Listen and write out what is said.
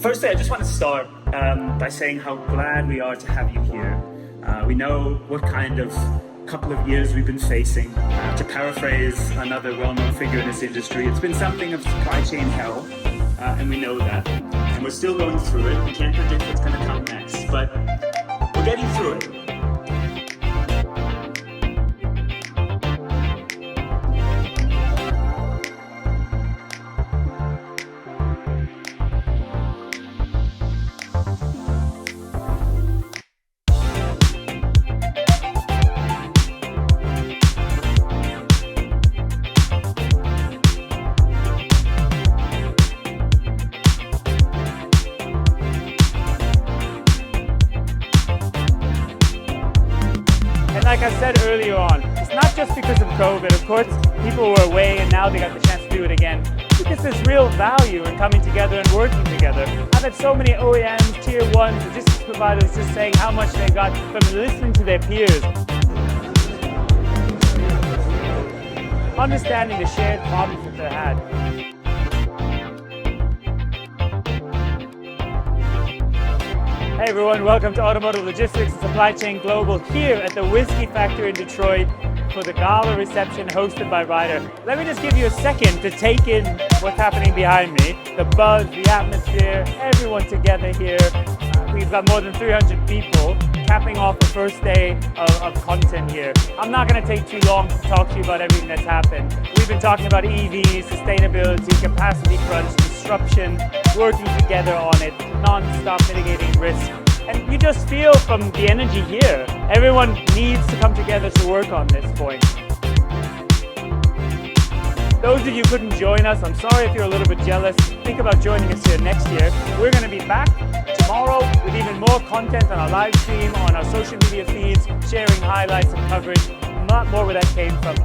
Firstly, I just want to start by saying how glad we are to have you here. We know what kind of couple of years we've been facing. To paraphrase another well-known figure in this industry, it's been something of supply chain hell, and we know that. And we're still going through it. We can't predict what's going to come next, but we're getting through it. Like I said earlier on, it's not just because of COVID. Of course, people were away and now they got the chance to do it again. Because there's real value in coming together and working together. I've had so many OEMs, Tier 1s, logistics providers just saying how much they got from listening to their peers. Understanding the shared problems that they had. Hey everyone, welcome to Automotive Logistics and Supply Chain Global here at the Whiskey Factory in Detroit for the gala reception hosted by Ryder. Let me just give you a second to take in what's happening behind me. The buzz, the atmosphere, everyone together here. We've got more than 300 people capping off the first day of content here. I'm not going to take too long to talk to you about everything that's happened. We've been talking about EVs, sustainability, capacity crunch, disruption, working together on it, non-stop mitigating risk. And you just feel from the energy here, everyone needs to come together to work on this point. Those of you who couldn't join us, I'm sorry if you're a little bit jealous. Think about joining us here next year. We're going to be back tomorrow with even more content on our live stream, on our social media feeds, sharing highlights and coverage. A lot more where that came from.